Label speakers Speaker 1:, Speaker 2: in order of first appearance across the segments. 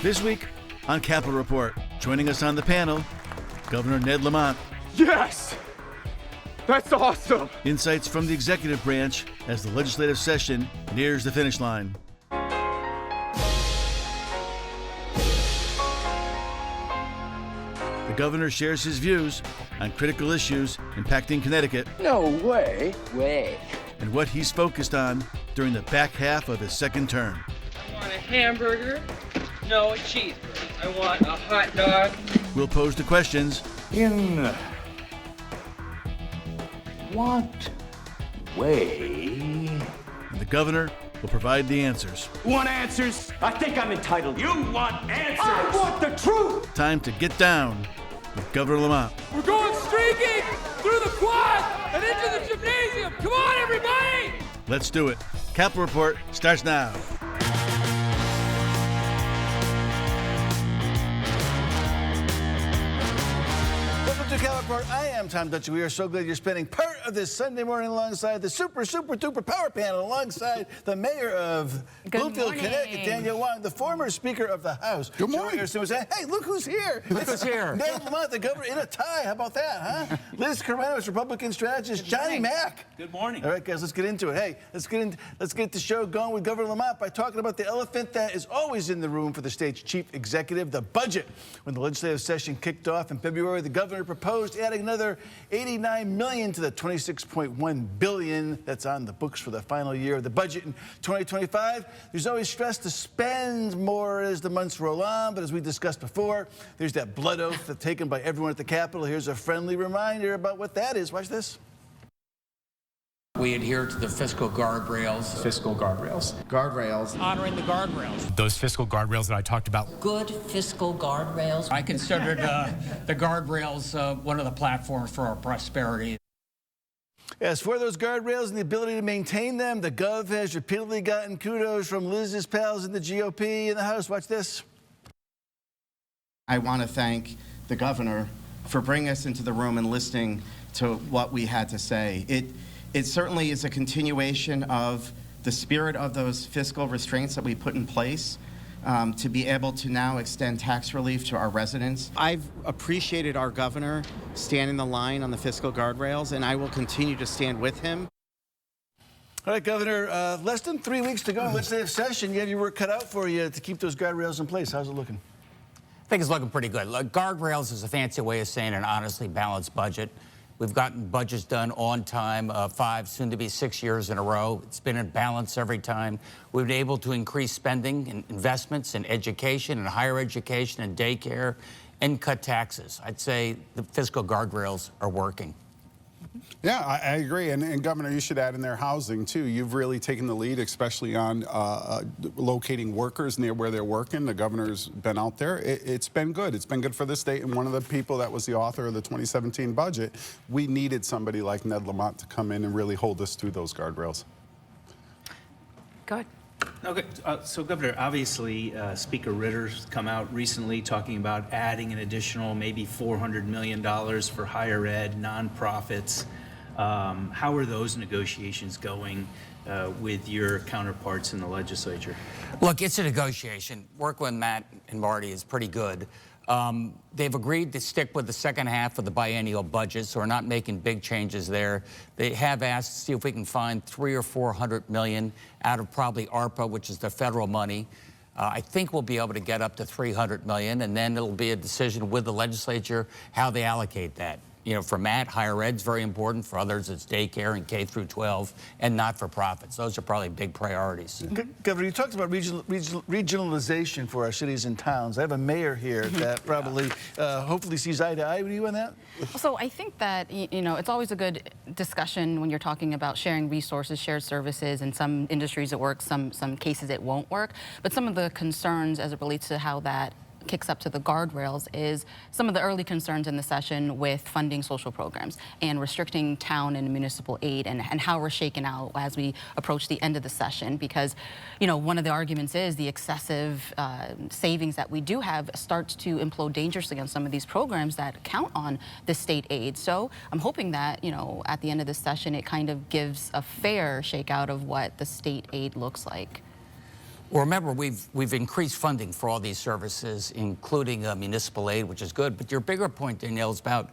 Speaker 1: This week on Capitol Report, joining us on the panel, Governor Ned Lamont.
Speaker 2: Yes! That's awesome!
Speaker 1: Insights from the executive branch as the legislative session nears the finish line. The governor shares his views on critical issues impacting Connecticut.
Speaker 3: No way.
Speaker 1: And what he's focused on during the back half of his second term.
Speaker 4: I want a hamburger, no cheese. I want a hot dog.
Speaker 1: We'll pose the questions.
Speaker 3: In what way?
Speaker 1: And the governor will provide the answers.
Speaker 2: Want answers? I think I'm entitled. You want answers?
Speaker 3: I want the truth!
Speaker 1: Time to get down with Governor Lamont.
Speaker 4: We're going streaking through the quad and into the gymnasium. Come on, everybody!
Speaker 1: Let's do it. Capitol Report starts now. Welcome to Capitol Report. I am Tom Dutcher. We are so glad you're spending part of this Sunday morning alongside the super duper power panel, alongside the mayor of Bloomfield, Connecticut, Daniel Wong, the former Speaker of the House.
Speaker 5: Good morning.
Speaker 1: Was saying, hey, look who's here.
Speaker 5: Look who's here.
Speaker 1: Ned Lamont, the governor, in a tie. How about that, huh? Liz Carrenos, Republican strategist. Johnny Mack.
Speaker 6: Good morning.
Speaker 1: All right, guys, let's get into it. Hey, let's get the show going with Governor Lamont by talking about the elephant that is always in the room for the state's chief executive, the budget. When the legislative session kicked off in February, the governor proposed adding another $89 million to the $26.1 billion that's on the books for the final year of the budget in 2025. There's always stress to spend more as the months roll on, but as we discussed before, there's that blood oath that's taken by everyone at the Capitol. Here's a friendly reminder about what that is. Watch this.
Speaker 7: We adhere to the fiscal guardrails.
Speaker 8: Fiscal guardrails.
Speaker 7: Guardrails.
Speaker 4: Honoring the guardrails.
Speaker 8: Those fiscal guardrails that I talked about.
Speaker 9: Good fiscal guardrails.
Speaker 4: I considered the guardrails one of the platforms for our prosperity.
Speaker 1: As for those guardrails and the ability to maintain them, the Gov has repeatedly gotten kudos from Liz's pals in the GOP in the House. Watch this.
Speaker 10: I want to thank the governor for bringing us into the room and listening to what we had to say. It certainly is a continuation of the spirit of those fiscal restraints that we put in place to be able to now extend tax relief to our residents. I've appreciated our governor standing the line on the fiscal guardrails, and I will continue to stand with him.
Speaker 1: All right, Governor, less than 3 weeks to go in legislative session. You have your work cut out for you to keep those guardrails in place. How's it looking?
Speaker 11: I think it's looking pretty good. Look, guardrails is a fancy way of saying an honestly balanced budget. We've gotten budgets done on time, 5, soon to be 6 years in a row. It's been in balance every time. We've been able to increase spending and investments in education and higher education and daycare and cut taxes. I'd say the fiscal guardrails are working.
Speaker 5: Yeah, I agree. And Governor, you should add in there housing, too. You've really taken the lead, especially on locating workers near where they're working. The governor's been out there. It's been good. It's been good for the state. And one of the people that was the author of the 2017 budget, we needed somebody like Ned Lamont to come in and really hold us through those guardrails.
Speaker 9: Go ahead.
Speaker 6: Okay, so Governor, obviously Speaker Ritter's come out recently talking about adding an additional maybe $400 million for higher ed, nonprofits. How are those negotiations going with your counterparts in the legislature?
Speaker 11: Look, it's a negotiation. Work with Matt and Marty is pretty good. They've agreed to stick with the second half of the biennial budget, so we're not making big changes there. They have asked to see if we can find $300 or $400 million out of probably ARPA, which is the federal money. I think we'll be able to get up to $300 million, and then it'll be a decision with the legislature how they allocate that. You know, for Matt, higher ed's very important. For others, it's daycare and K through 12 and not-for-profits. Those are probably big priorities.
Speaker 1: Governor, you talked about regionalization for our cities and towns. I have a mayor here that probably, hopefully sees eye to eye with you on that.
Speaker 12: So I think that, you know, it's always a good discussion when you're talking about sharing resources, shared services. In some industries it works, some cases it won't work. But some of the concerns as it relates to how that kicks up to the guardrails is some of the early concerns in the session with funding social programs and restricting town and municipal aid and how we're shaken out as we approach the end of the session, because, you know, one of the arguments is the excessive savings that we do have starts to implode dangerously on some of these programs that count on the state aid. So I'm hoping that, you know, at the end of the session it kind of gives a fair shakeout of what the state aid looks like.
Speaker 11: Well, remember, we've increased funding for all these services, including municipal aid, which is good. But your bigger point, Danielle, is about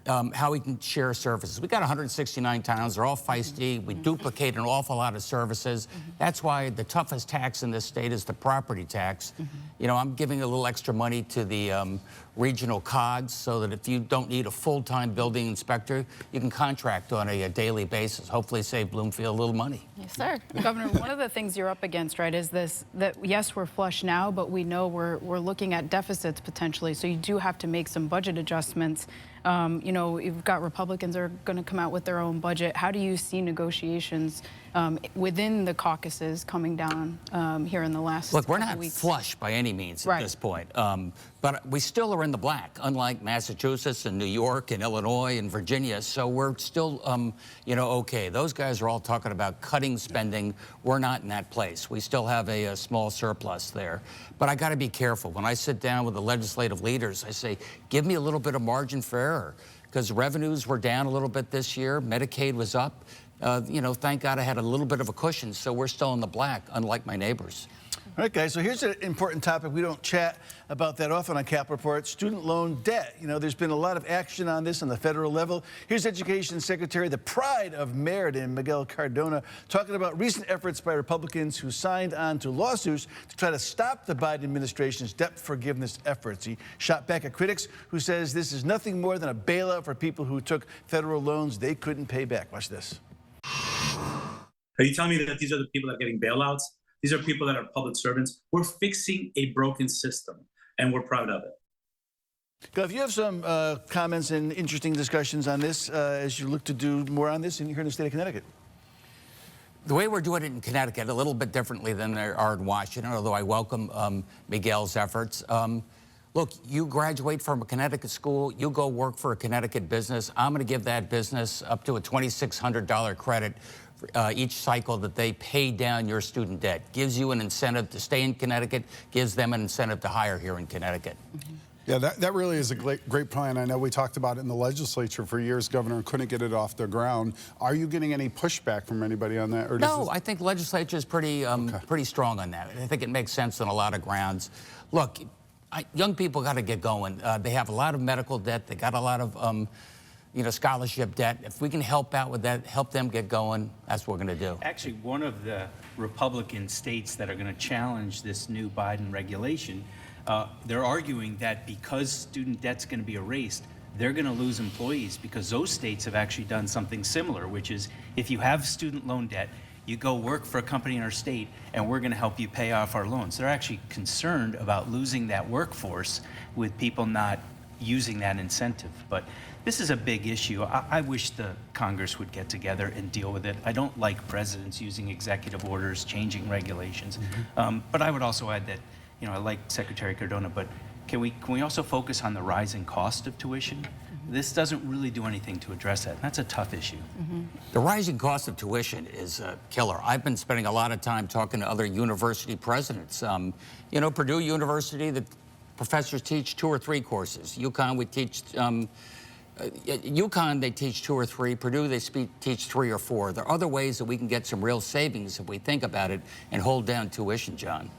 Speaker 11: how we can share services. We got 169 towns. They're all feisty. We duplicate an awful lot of services. That's why the toughest tax in this state is the property tax. You know, I'm giving a little extra money to the regional COGS so that if you don't need a full-time building inspector, you can contract on a daily basis. Hopefully save Bloomfield a little money.
Speaker 12: Yes, sir.
Speaker 13: Governor, one of the things you're up against, right, is this, that yes, we're flush now, but we know we're looking at deficits potentially. So you do have to make some budget adjustments. You know, you've got Republicans are going to come out with their own budget. How do you see negotiations within the caucuses coming down here in the last
Speaker 11: Look, we're not
Speaker 13: weeks?
Speaker 11: flush by any means at this point, but we still are in the black, unlike Massachusetts and New York and Illinois and Virginia. So we're still, you know, okay. Those guys are all talking about cutting spending. We're not in that place. We still have a small surplus there. But I got to be careful. When I sit down with the legislative leaders, I say, give me a little bit of margin for error, because revenues were down a little bit this year. Medicaid was up. You know, thank God I had a little bit of a cushion, so we're still in the black, unlike my neighbors.
Speaker 1: All right, guys, so here's an important topic. We don't chat about that often on Cap Report, student loan debt. You know, there's been a lot of action on this on the federal level. Here's Education Secretary, the pride of Meriden, Miguel Cardona, talking about recent efforts by Republicans who signed on to lawsuits to try to stop the Biden administration's debt forgiveness efforts. He shot back at critics who says this is nothing more than a bailout for people who took federal loans they couldn't pay back. Watch this.
Speaker 14: Are you telling me that these are the people that are getting bailouts? These are people that are public servants. We're fixing a broken system, and we're proud of it.
Speaker 1: Gov, you have some comments and interesting discussions on this as you look to do more on this here in the state of Connecticut.
Speaker 11: The way we're doing it in Connecticut, a little bit differently than they are in Washington, although I welcome Miguel's efforts. Look, you graduate from a Connecticut school, you go work for a Connecticut business. I'm going to give that business up to a $2,600 credit for each cycle that they pay down your student debt. Gives you an incentive to stay in Connecticut, gives them an incentive to hire here in Connecticut.
Speaker 5: Yeah, that really is a great plan. I know we talked about it in the legislature for years, Governor, and couldn't get it off the ground. Are you getting any pushback from anybody on that? Or
Speaker 11: no, I think legislature is pretty strong on that. I think it makes sense on a lot of grounds. Look, young people got to get going. They have a lot of medical debt. They got a lot of you know, scholarship debt. If we can help out with that, help them get going, that's what we're going to do.
Speaker 6: Actually, one of the Republican states that are going to challenge this new Biden regulation, they're arguing that because student debt's going to be erased, they're going to lose employees, because those states have actually done something similar, which is if you have student loan debt, you go work for a company in our state, and we're going to help you pay off our loans. They're actually concerned about losing that workforce with people not using that incentive. But this is a big issue. I wish the Congress would get together and deal with it. I don't like presidents using executive orders, changing regulations. But I would also add that, you know, I like Secretary Cardona, but can we also focus on the rising cost of tuition? This doesn't really do anything to address that. That's a tough issue.
Speaker 11: The rising cost of tuition is a killer. I've been spending a lot of time talking to other university presidents. You know, Purdue University, the professors teach 2 or 3 courses. UConn, we teach, UConn, they teach 2 or 3. Purdue, they teach 3 or 4. There are other ways that we can get some real savings if we think about it and hold down tuition, John.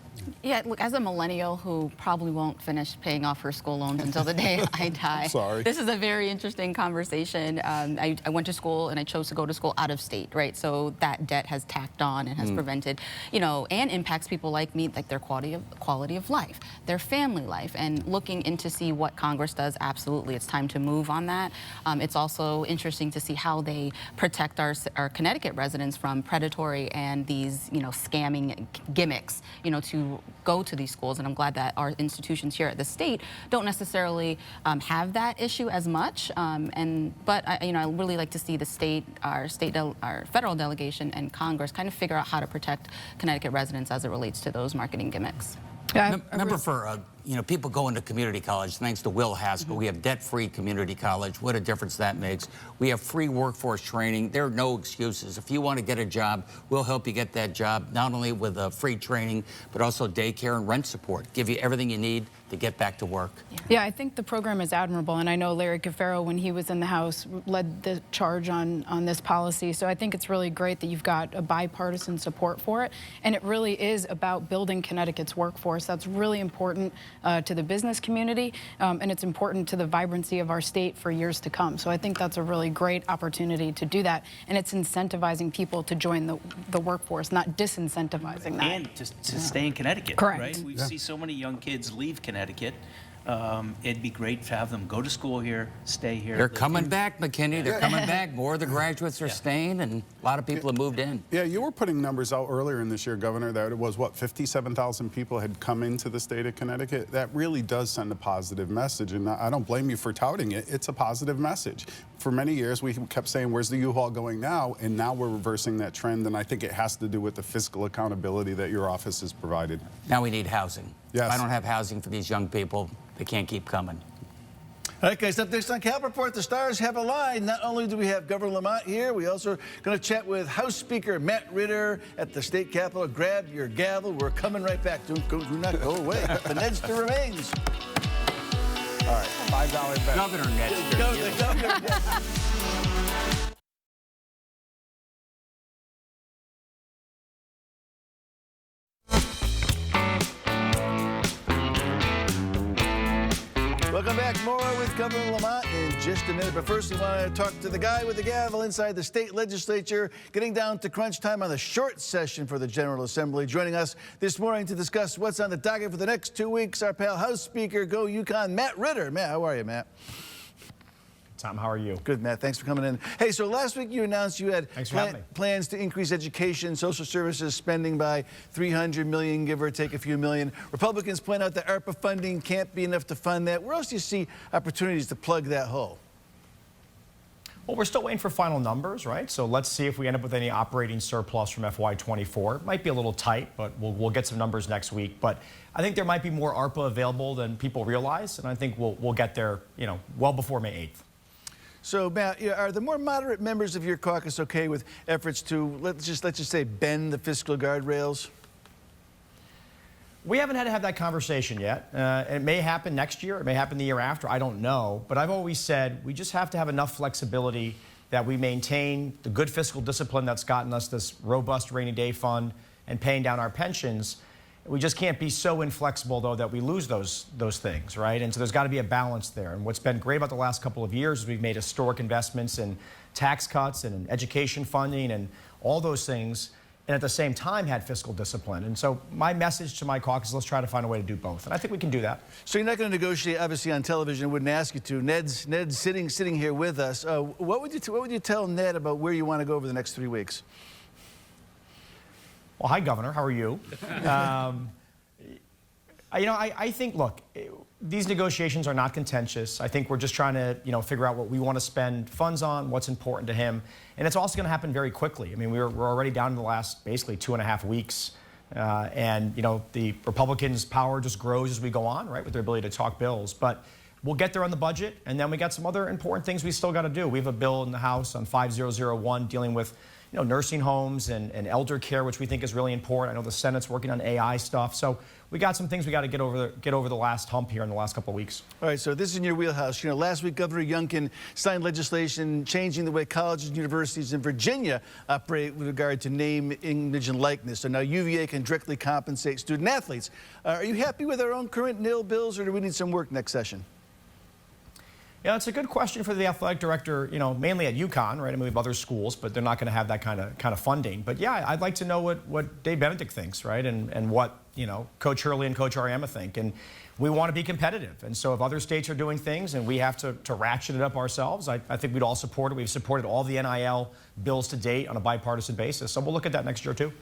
Speaker 12: Yeah, look, as a millennial who probably won't finish paying off her school loans until the day I die,
Speaker 5: Sorry.
Speaker 12: This is a very interesting conversation. I went to school and I chose to go to school out of state, right? So that debt has tacked on and has prevented, you know, and impacts people like me, like their quality of life, their family life, and looking into see what Congress does. Absolutely, it's time to move on that. It's also interesting to see how they protect our Connecticut residents from predatory and these, you know, scamming gimmicks, you know, to go to these schools. And I'm glad that our institutions here at the state don't necessarily have that issue as much. But you know, I really like to see the state, our federal delegation and Congress kind of figure out how to protect Connecticut residents as it relates to those marketing gimmicks.
Speaker 11: Remember, for you know, people go into community college thanks to Will Haskell. We have debt-free community college. What a difference that makes. We have free workforce training. There are no excuses. If you want to get a job, we'll help you get that job, not only with free training, but also daycare and rent support. Give you everything you need to get back to work.
Speaker 13: Yeah, I think the program is admirable, and I know Larry Cafaro, when he was in the House, led the charge on this policy. So I think it's really great that you've got a bipartisan support for it, and it really is about building Connecticut's workforce. That's really important to the business community, and it's important to the vibrancy of our state for years to come. So I think that's a really great opportunity to do that, and it's incentivizing people to join the workforce, not disincentivizing that.
Speaker 6: And to stay in Connecticut,
Speaker 13: Correct.
Speaker 6: right? We see so many young kids leave Connecticut. It'd be great to have them go to school here, stay here.
Speaker 11: They're coming back, McKinney. They're coming back. More of the graduates are staying, and a lot of people have moved in.
Speaker 5: Yeah, you were putting numbers out earlier in this year, Governor, that it was, what, 57,000 people had come into the state of Connecticut? That really does send a positive message, and I don't blame you for touting it. It's a positive message. For many years, we kept saying, where's the U-Haul going now? And now we're reversing that trend, and I think it has to do with the fiscal accountability that your office has provided.
Speaker 11: Now we need housing.
Speaker 5: Yes.
Speaker 11: If I don't have housing for these young people, they can't keep coming.
Speaker 1: All right, guys, up next on Cap Report, the stars have aligned. Not only do we have Governor Lamont here, we also are going to chat with House Speaker Matt Ritter at the state capitol. Grab your gavel. We're coming right back. Do not go away. The Nedster remains.
Speaker 5: All right, $5 bet.
Speaker 11: Governor Nedster.
Speaker 1: Governor Nedster. Welcome back. More with Governor Lamont in just a minute. But first, we want to talk to the guy with the gavel inside the state legislature, getting down to crunch time on the short session for the General Assembly. Joining us this morning to discuss what's on the docket for the next 2 weeks, our pal House Speaker, Go Yukon, Matt Ritter. Matt, how are you, Matt?
Speaker 15: Tom, how are you?
Speaker 1: Good, Matt. Thanks for coming in. Hey, so last week you announced you had plans to increase education, social services spending by $300 million, give or take a few million. Republicans point out that ARPA funding can't be enough to fund that. Where else do you see opportunities to plug that hole?
Speaker 15: Well, we're still waiting for final numbers, right? So let's see if we end up with any operating surplus from FY24. It might be a little tight, but we'll get some numbers next week. But I think there might be more ARPA available than people realize, and I think we'll get there, you know, well before May 8th.
Speaker 1: So, Matt, are the more moderate members of your caucus okay with efforts to, let's just say, bend the fiscal guardrails?
Speaker 15: We haven't had to have that conversation yet. It may happen next year. It may happen the year after. I don't know. But I've always said we just have to have enough flexibility that we maintain the good fiscal discipline that's gotten us this robust rainy day fund and paying down our pensions. We just can't be so inflexible, though, that we lose those things, right? And so there's got to be a balance there. And what's been great about the last couple of years is we've made historic investments in tax cuts and in education funding and all those things, and at the same time had fiscal discipline. And so my message to my caucus is let's try to find a way to do both. And I think we can do that.
Speaker 1: So you're not going to negotiate, obviously, on television. I wouldn't ask you to. Ned's sitting here with us. What would you tell Ned about where you want to go over the next 3 weeks?
Speaker 15: Well, hi, Governor. How are you? I think, look, these negotiations are not contentious. I think we're just trying to, figure out what we want to spend funds on, what's important to him. And it's also going to happen very quickly. I mean, we're already down to the last basically 2.5 weeks. The Republicans' power just grows as we go on, right, with their ability to talk bills. But we'll get there on the budget, and then we got some other important things we still got to do. We have a bill in the House on 5001 dealing with nursing homes and elder care, which we think is really important. I know the Senate's working on AI stuff. So we got some things we got to get over the last hump here in the last couple of weeks.
Speaker 1: All right, so this is in your wheelhouse. Last week, Governor Youngkin signed legislation changing the way colleges and universities in Virginia operate with regard to name, image, and likeness. So now UVA can directly compensate student athletes. Are you happy with our own current nil bills, or do we need some work next session?
Speaker 15: Yeah, it's a good question for the athletic director, mainly at UConn, right? I mean, we have other schools, but they're not going to have that kind of funding. But yeah, I'd like to know what Dave Benedict thinks, right? And what, Coach Hurley and Coach Ariema think. And we want to be competitive. And so if other states are doing things and we have to ratchet it up ourselves, I think we'd all support it. We've supported all the NIL bills to date on a bipartisan basis. So we'll look at that next year, too.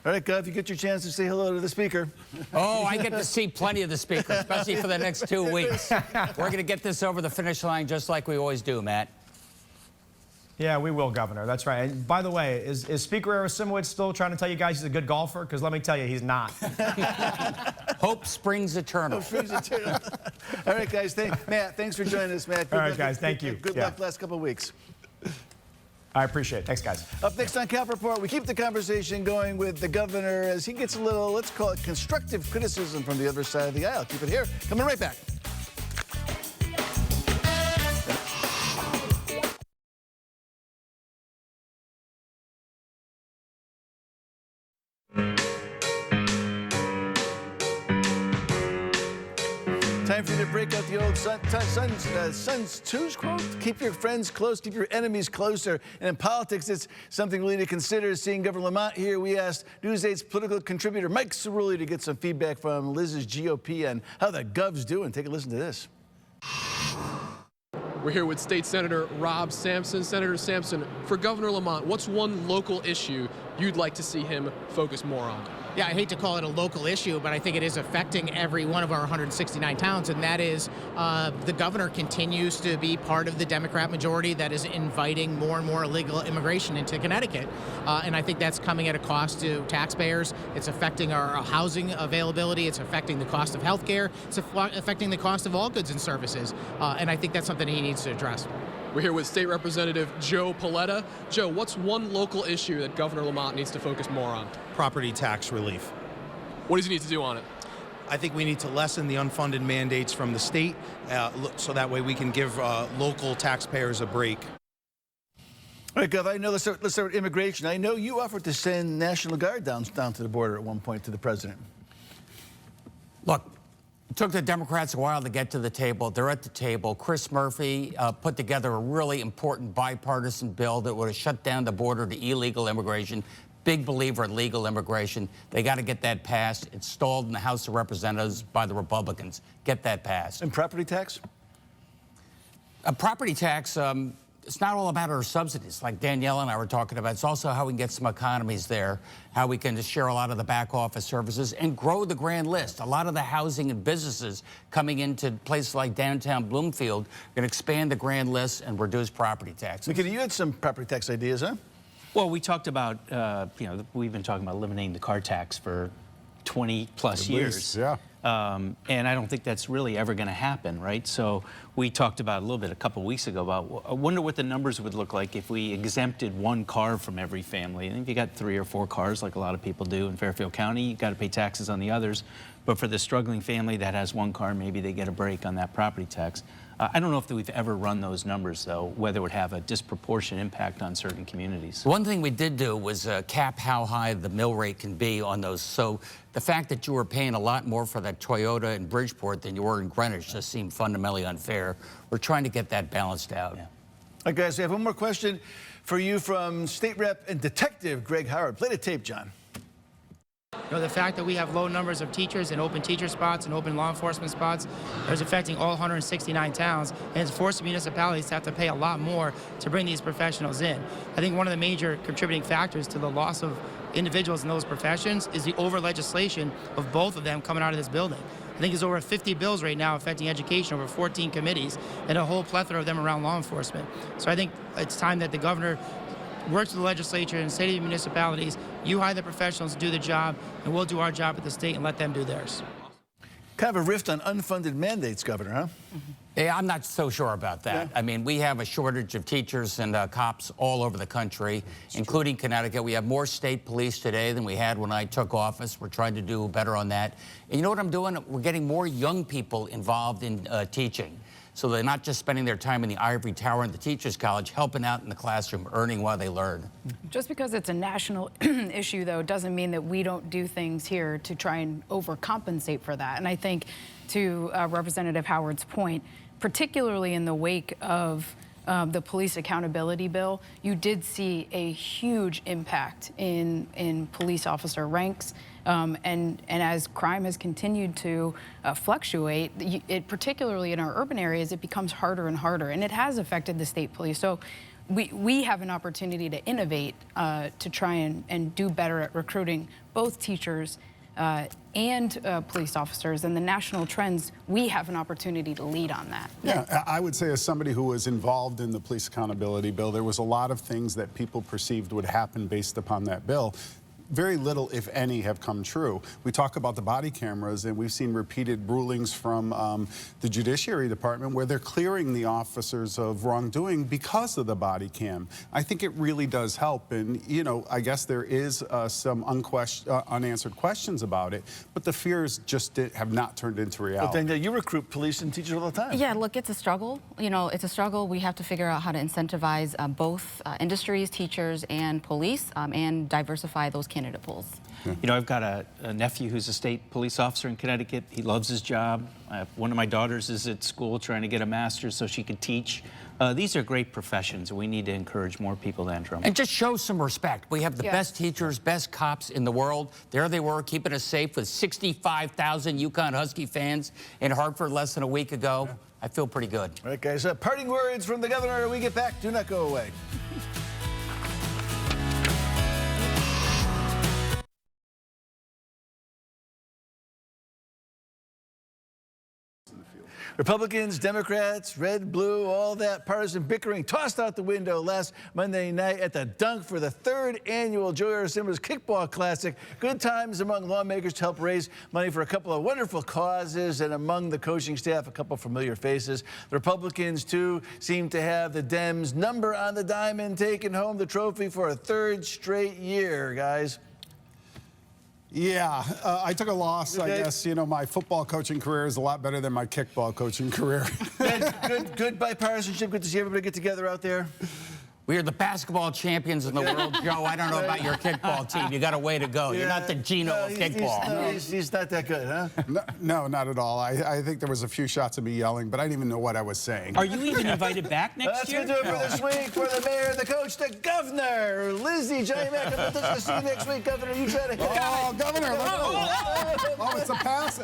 Speaker 1: All right, Gov, you get your chance to say hello to the Speaker.
Speaker 11: Oh, I get to see plenty of the Speaker, especially for the next 2 weeks. We're going to get this over the finish line just like we always do, Matt.
Speaker 15: Yeah, we will, Governor. That's right. And by the way, is Speaker Arasimowicz still trying to tell you guys he's a good golfer? Because let me tell you, he's not.
Speaker 11: Hope springs eternal.
Speaker 1: Hope springs eternal. All right, guys. Matt, thanks for joining us, Matt.
Speaker 15: All right, guys. Thank you.
Speaker 1: Good luck last couple of weeks.
Speaker 15: I appreciate it. Thanks, guys.
Speaker 1: Up next on Cap Report, we keep the conversation going with the governor as he gets a little, let's call it constructive criticism from the other side of the aisle. Keep it here. Coming right back. Time for you to break out the old Sun's Two's quote. Keep your friends close, keep your enemies closer. And in politics, it's something really to consider. Seeing Governor Lamont here, we asked News 8's political contributor Mike Cerulli to get some feedback from Liz's GOP on how the gov's doing. Take a listen to this.
Speaker 16: We're here with State Senator Rob Sampson. Senator Sampson, for Governor Lamont, what's one local issue you'd like to see him focus more on?
Speaker 17: Yeah, I hate to call it a local issue, but I think it is affecting every one of our 169 towns, and that is the governor continues to be part of the Democrat majority that is inviting more and more illegal immigration into Connecticut. And I think that's coming at a cost to taxpayers. It's affecting our housing availability. It's affecting the cost of health care. It's affecting the cost of all goods and services. And I think that's something he needs to address.
Speaker 16: We're here with State Representative Joe Paletta. Joe, what's one local issue that Governor Lamont needs to focus more on?
Speaker 18: Property tax relief.
Speaker 16: What does he need to do on it?
Speaker 18: I think we need to lessen the unfunded mandates from the state so that way we can give local taxpayers a break.
Speaker 1: All right, Gov, I know, let's start with immigration. I know you offered to send National Guard down to the border at one point to the president.
Speaker 11: Look, it took the Democrats a while to get to the table. They're at the table. Chris Murphy put together a really important bipartisan bill that would have shut down the border to illegal immigration. Big believer in legal immigration. They got to get that passed. It's stalled in the House of Representatives by the Republicans. Get that passed.
Speaker 1: And property tax?
Speaker 11: Property tax, it's not all about our subsidies, like Danielle and I were talking about. It's also how we can get some economies there, how we can share a lot of the back office services and grow the grand list. A lot of the housing and businesses coming into places like downtown Bloomfield are going to expand the grand list and reduce property taxes.
Speaker 1: McKinney, you had some property tax ideas, huh?
Speaker 6: Well, we talked about, we've been talking about eliminating the car tax for 20 plus years.
Speaker 5: Yeah.
Speaker 6: And I don't think that's really ever going to happen, right? So we talked about a little bit a couple weeks ago about, I wonder what the numbers would look like if we exempted one car from every family. And if you got 3 or 4 cars, like a lot of people do in Fairfield County, you got to pay taxes on the others. But for the struggling family that has one car, maybe they get a break on that property tax. I don't know if we've ever run those numbers, though, whether it would have a disproportionate impact on certain communities.
Speaker 11: One thing we did do was cap how high the mill rate can be on those. So the fact that you were paying a lot more for that Toyota in Bridgeport than you were in Greenwich just seemed fundamentally unfair. We're trying to get that balanced out.
Speaker 1: Yeah. All right, guys, we have one more question for you from State Rep and Detective Greg Howard. Play the tape, John.
Speaker 17: You know, the fact that we have low numbers of teachers and open teacher spots and open law enforcement spots is affecting all 169 towns, and it's forcing municipalities to have to pay a lot more to bring these professionals in. I think one of the major contributing factors to the loss of individuals in those professions is the over-legislation of both of them coming out of this building. I think there's over 50 bills right now affecting education, over 14 committees, and a whole plethora of them around law enforcement. So I think it's time that the governor works with the legislature and say to the municipalities, you hire the professionals to do the job, and we'll do our job at the state and let them do theirs.
Speaker 1: Kind of a rift on unfunded mandates, Governor, huh?
Speaker 11: Yeah, I'm not so sure about that.
Speaker 1: Yeah.
Speaker 11: I mean, we have a shortage of teachers and cops all over the country, including Connecticut. We have more state police today than we had when I took office. We're trying to do better on that. And you know what I'm doing? We're getting more young people involved in teaching. So they're not just spending their time in the ivory tower in the teachers' college, helping out in the classroom, earning while they learn.
Speaker 13: Just because it's a national issue, though, doesn't mean that we don't do things here to try and overcompensate for that. And I think, to Representative Howard's point, particularly in the wake of the police accountability bill, you did see a huge impact in police officer ranks. And as crime has continued to fluctuate, particularly in our urban areas, it becomes harder and harder. And it has affected the state police. So we have an opportunity to innovate to try and do better at recruiting both teachers and police officers and the national trends, we have an opportunity to lead on that.
Speaker 5: Yeah, I would say as somebody who was involved in the police accountability bill, there was a lot of things that people perceived would happen based upon that bill. Very little, if any, have come true. We talk about the body cameras, and we've seen repeated rulings from the Judiciary Department where they're clearing the officers of wrongdoing because of the body cam. I think it really does help, and you know, I guess there is some unanswered questions about it, but the fears just have not turned into reality.
Speaker 1: But then you recruit police and teachers all the time.
Speaker 12: Yeah, look, it's a struggle. You know, it's a struggle. We have to figure out how to incentivize both industries, teachers, and police, and diversify those candidate pools.
Speaker 6: You know, I've got a nephew who's a state police officer in Connecticut. He loves his job. One of my daughters is at school trying to get a master's so she could teach. These are great professions, and we need to encourage more people to enter them.
Speaker 11: And just show some respect. We have the best teachers, best cops in the world. There they were, keeping us safe with 65,000 D-Conn Husky fans in Hartford less than a week ago. I feel pretty good.
Speaker 1: All right, guys, parting words from the governor. When we get back, do not go away. Republicans, Democrats, red, blue, all that partisan bickering tossed out the window last Monday night at the Dunk for the 3rd annual Joey R. Simmons Kickball Classic. Good times among lawmakers to help raise money for a couple of wonderful causes, and among the coaching staff, a couple familiar faces. The Republicans, too, seem to have the Dems' number on the diamond, taking home the trophy for a 3rd straight year, guys.
Speaker 5: Yeah, I took a loss, I guess. You know, my football coaching career is a lot better than my kickball coaching career.
Speaker 1: Good bipartisanship. Good to see everybody get together out there.
Speaker 11: We are the basketball champions in the world, Joe. I don't know about your kickball team. You got a way to go. You're not the Gino of kickball.
Speaker 1: He's not that good, huh?
Speaker 5: No, not at all. I think there was a few shots of me yelling, but I didn't even know what I was saying.
Speaker 6: Are you even invited back next year?
Speaker 1: That's going to do it for this week. For the mayor, the coach, the governor, Lizzie, Johnny Mac. I'm going to see you next week, Governor. You try to hit.
Speaker 5: Oh, Governor. Oh, it's a pass.